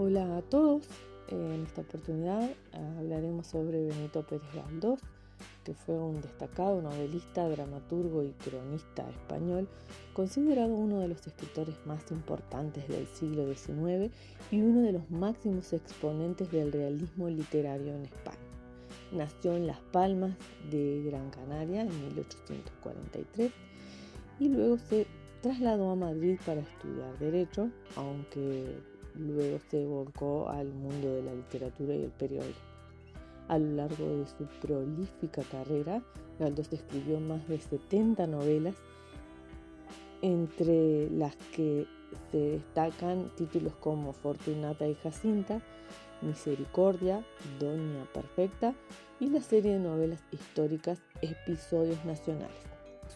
Hola a todos, en esta oportunidad hablaremos sobre Benito Pérez Galdós, que fue un destacado novelista, dramaturgo y cronista español, considerado uno de los escritores más importantes del siglo XIX y uno de los máximos exponentes del realismo literario en España. Nació en Las Palmas de Gran Canaria en 1843 y luego se trasladó a Madrid para estudiar Derecho, aunque luego se volcó al mundo de la literatura y el periodismo. A lo largo de su prolífica carrera, Galdós escribió más de 70 novelas, entre las que se destacan títulos como Fortunata y Jacinta, Misericordia, Doña Perfecta y la serie de novelas históricas Episodios Nacionales.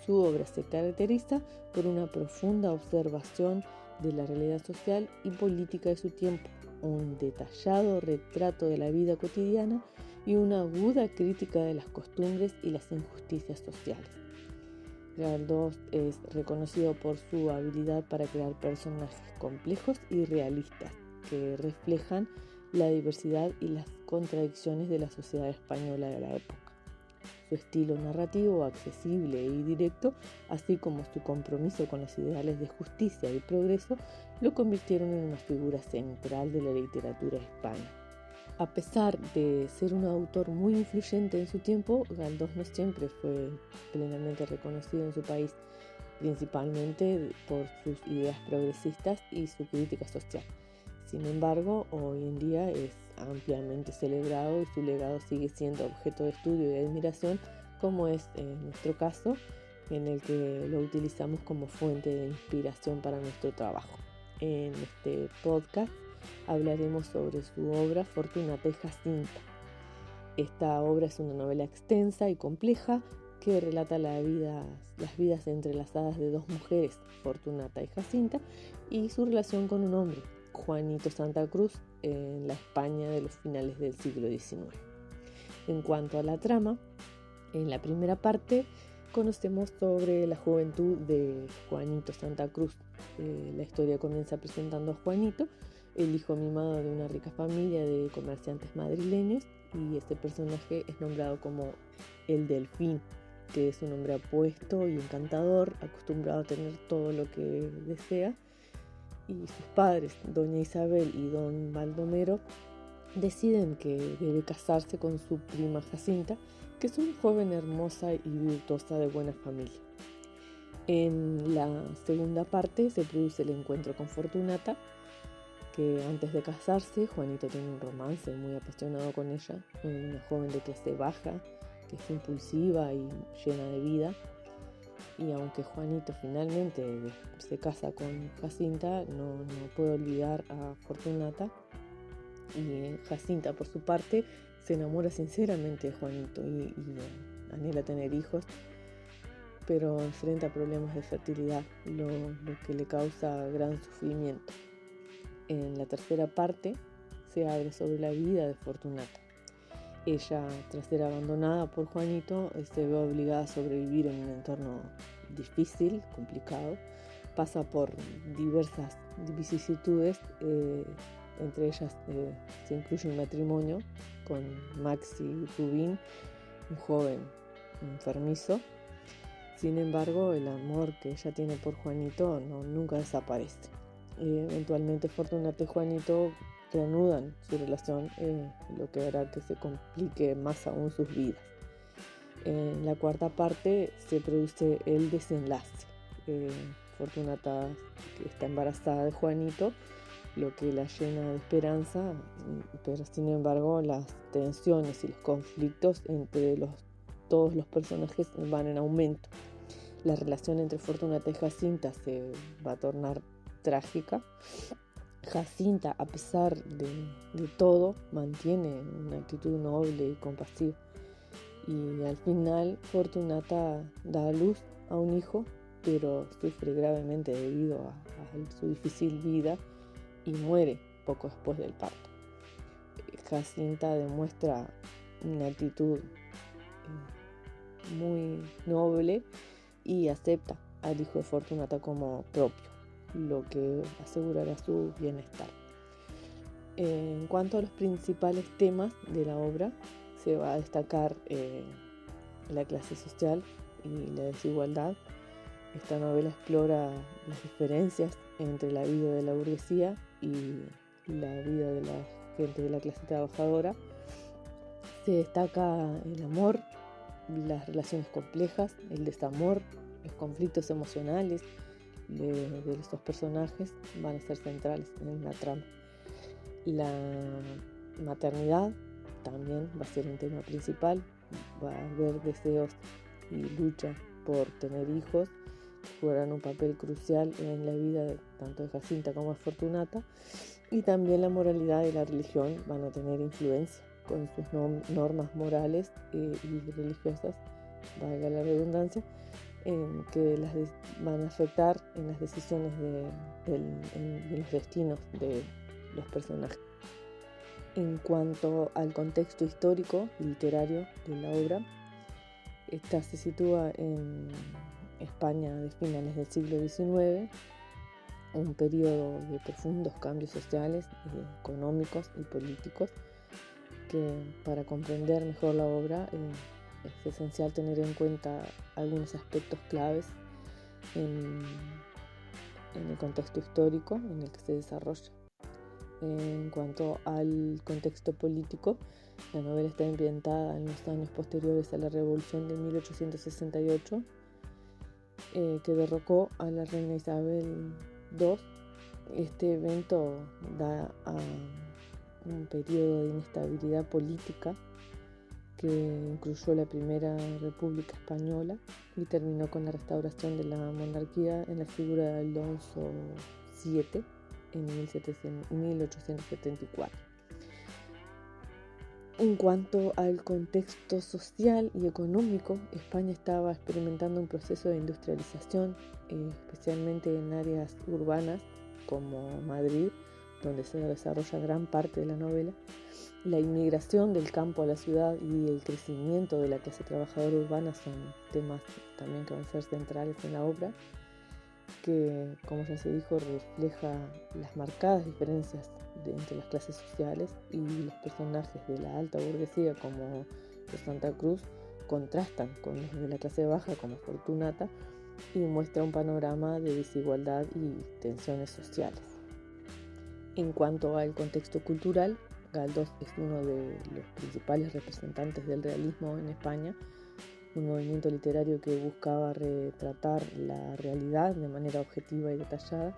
Su obra se caracteriza por una profunda observación de la realidad social y política de su tiempo, un detallado retrato de la vida cotidiana y una aguda crítica de las costumbres y las injusticias sociales. Galdós es reconocido por su habilidad para crear personajes complejos y realistas que reflejan la diversidad y las contradicciones de la sociedad española de la época. Su estilo narrativo accesible y directo, así como su compromiso con los ideales de justicia y progreso, lo convirtieron en una figura central de la literatura hispana. A pesar de ser un autor muy influyente en su tiempo, Galdós no siempre fue plenamente reconocido en su país, principalmente por sus ideas progresistas y su crítica social. Sin embargo, hoy en día es ampliamente celebrado y su legado sigue siendo objeto de estudio y admiración, como es nuestro caso, en el que lo utilizamos como fuente de inspiración para nuestro trabajo. En este podcast hablaremos sobre su obra Fortunata y Jacinta. Esta obra es una novela extensa y compleja que relata las vidas entrelazadas de dos mujeres, Fortunata y Jacinta, y su relación con un hombre, Juanito Santa Cruz, en la España de los finales del siglo XIX. En cuanto a la trama, en la primera parte conocemos sobre la juventud de Juanito Santa Cruz. La historia comienza presentando a Juanito, el hijo mimado de una rica familia de comerciantes madrileños, y este personaje es nombrado como el Delfín, que es un hombre apuesto y encantador, acostumbrado a tener todo lo que desea. Y sus padres, doña Isabel y don Baldomero, deciden que debe casarse con su prima Jacinta, que es una joven hermosa y virtuosa de buena familia. En la segunda parte se produce el encuentro con Fortunata, que antes de casarse, Juanito tiene un romance muy apasionado con ella, una joven de clase baja, que es impulsiva y llena de vida. Y aunque Juanito finalmente se casa con Jacinta, no puede olvidar a Fortunata. Y Jacinta, por su parte, se enamora sinceramente de Juanito y anhela tener hijos, pero enfrenta problemas de fertilidad, lo que le causa gran sufrimiento. En la tercera parte se habla sobre la vida de Fortunata. Ella, tras ser abandonada por Juanito, se ve obligada a sobrevivir en un entorno difícil, complicado. Pasa por diversas vicisitudes, entre ellas se incluye un matrimonio con Maxi Rubín, un joven enfermizo. Sin embargo, el amor que ella tiene por Juanito nunca desaparece. Eventualmente Fortunata y Juanito reanudan su relación, lo que hará que se complique más aún sus vidas. En la cuarta parte se produce el desenlace. Fortunata está embarazada de Juanito, lo que la llena de esperanza, pero sin embargo las tensiones y los conflictos entre todos los personajes van en aumento. La relación entre Fortunata y Jacinta se va a tornar trágica. Jacinta, a pesar de todo, mantiene una actitud noble y compasiva. Y al final, Fortunata da a luz a un hijo, pero sufre gravemente debido a su difícil vida y muere poco después del parto. Jacinta demuestra una actitud muy noble y acepta al hijo de Fortunata como propio, lo que asegurará su bienestar. En cuanto a los principales temas de la obra, se va a destacar la clase social y la desigualdad. Esta novela explora las diferencias entre la vida de la burguesía y la vida de la gente de la clase trabajadora. Se destaca el amor, las relaciones complejas, el desamor, los conflictos emocionales de estos personajes van a ser centrales en la trama. La maternidad también va a ser un tema principal, va a haber deseos y lucha por tener hijos, jugarán un papel crucial en la vida tanto de Jacinta como de Fortunata, y también la moralidad y la religión van a tener influencia con sus normas morales y religiosas, valga la redundancia, que van a afectar en las decisiones de los destinos de los personajes. En cuanto al contexto histórico y literario de la obra, esta se sitúa en España de finales del siglo XIX, un periodo de profundos cambios sociales, económicos y políticos, que para comprender mejor la obra es esencial tener en cuenta algunos aspectos claves en el contexto histórico en el que se desarrolla. En cuanto al contexto político, la novela está ambientada en los años posteriores a la Revolución de 1868, que derrocó a la reina Isabel II. Este evento da a un periodo de inestabilidad política que incluyó la Primera República Española y terminó con la restauración de la monarquía en la figura de Alonso VII en 1874. En cuanto al contexto social y económico, España estaba experimentando un proceso de industrialización, especialmente en áreas urbanas como Madrid, donde se desarrolla gran parte de la novela. La inmigración del campo a la ciudad y el crecimiento de la clase trabajadora urbana son temas también que van a ser centrales en la obra, que, como ya se dijo, refleja las marcadas diferencias entre las clases sociales, y los personajes de la alta burguesía como los Santa Cruz contrastan con los de la clase baja como Fortunata, y muestra un panorama de desigualdad y tensiones sociales. En cuanto al contexto cultural, Galdós es uno de los principales representantes del realismo en España, un movimiento literario que buscaba retratar la realidad de manera objetiva y detallada,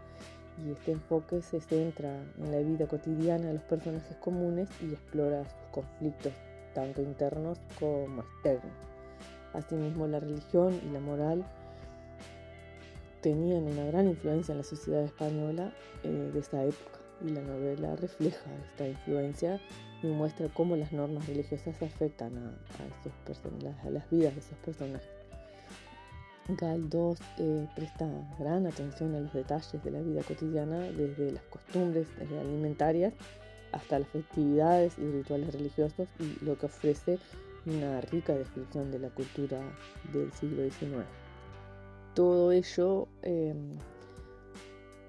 y este enfoque se centra en la vida cotidiana de los personajes comunes y explora sus conflictos tanto internos como externos. Asimismo, la religión y la moral tenían una gran influencia en la sociedad española de esa época, y la novela refleja esta influencia y muestra cómo las normas religiosas afectan a las vidas de esos personajes. Galdós presta gran atención a los detalles de la vida cotidiana, desde las costumbres alimentarias hasta las festividades y rituales religiosos, y lo que ofrece una rica descripción de la cultura del siglo XIX. Todo ello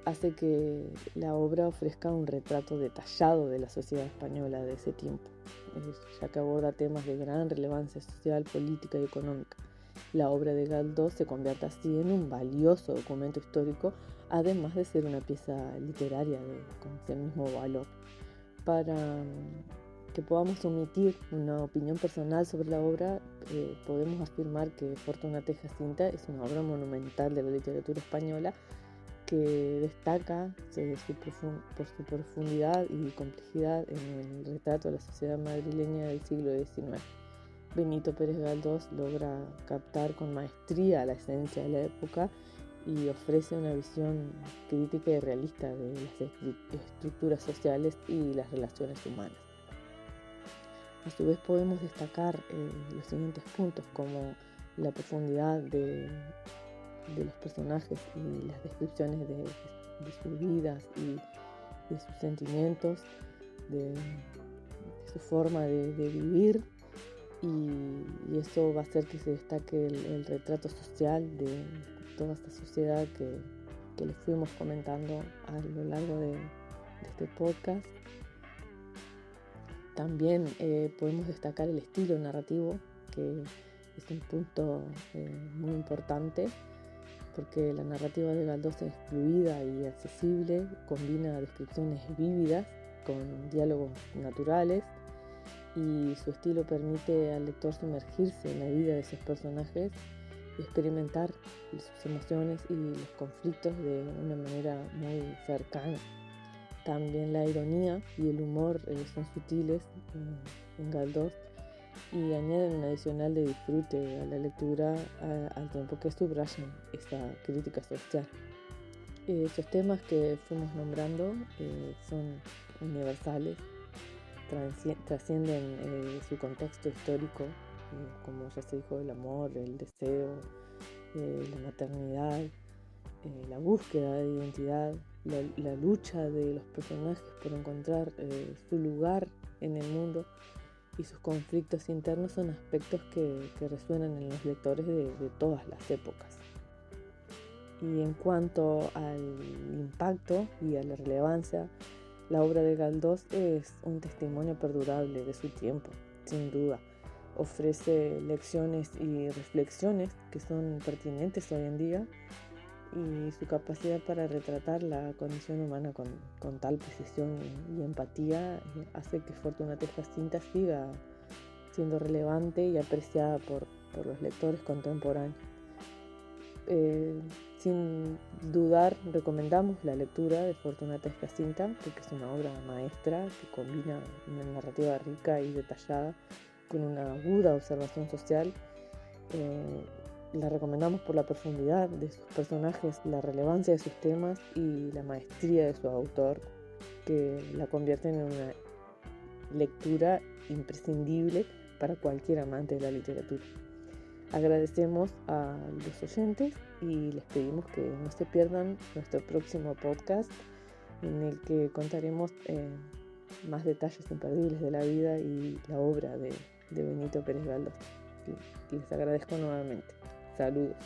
hace que la obra ofrezca un retrato detallado de la sociedad española de ese tiempo, ya que aborda temas de gran relevancia social, política y económica. La obra de Galdós se convierte así en un valioso documento histórico, además de ser una pieza literaria con ese mismo valor. Para que podamos emitir una opinión personal sobre la obra, podemos afirmar que Fortunata y Jacinta es una obra monumental de la literatura española, que destaca por su profundidad y complejidad en el retrato de la sociedad madrileña del siglo XIX. Benito Pérez Galdós logra captar con maestría la esencia de la época y ofrece una visión crítica y realista de las estructuras sociales y las relaciones humanas. A su vez, podemos destacar los siguientes puntos, como la profundidad de los personajes y las descripciones de sus vidas y de sus sentimientos, de su forma de vivir, y eso va a hacer que se destaque el retrato social de toda esta sociedad que les fuimos comentando a lo largo de este podcast. También podemos destacar el estilo narrativo, que es un punto muy importante, porque la narrativa de Galdós es fluida y accesible, combina descripciones vívidas con diálogos naturales, y su estilo permite al lector sumergirse en la vida de sus personajes y experimentar sus emociones y los conflictos de una manera muy cercana. También la ironía y el humor son sutiles en Galdós y añaden un adicional de disfrute a la lectura al tiempo que subrayan esa crítica social. Esos temas que fuimos nombrando son universales, trascienden su contexto histórico, como ya se dijo, el amor, el deseo, la maternidad, la búsqueda de identidad, la lucha de los personajes por encontrar su lugar en el mundo y sus conflictos internos son aspectos que resuenan en los lectores de todas las épocas. Y en cuanto al impacto y a la relevancia, la obra de Galdós es un testimonio perdurable de su tiempo, sin duda. Ofrece lecciones y reflexiones que son pertinentes hoy en día, y su capacidad para retratar la condición humana con tal precisión y empatía hace que Fortunata y Jacinta siga siendo relevante y apreciada por los lectores contemporáneos. Sin dudar, recomendamos la lectura de Fortunata y Jacinta, porque es una obra maestra que combina una narrativa rica y detallada con una aguda observación social. La recomendamos por la profundidad de sus personajes, la relevancia de sus temas y la maestría de su autor, que la convierten en una lectura imprescindible para cualquier amante de la literatura. Agradecemos a los oyentes y les pedimos que no se pierdan nuestro próximo podcast, en el que contaremos más detalles imperdibles de la vida y la obra de Benito Pérez Galdós. Les agradezco nuevamente. Saludos.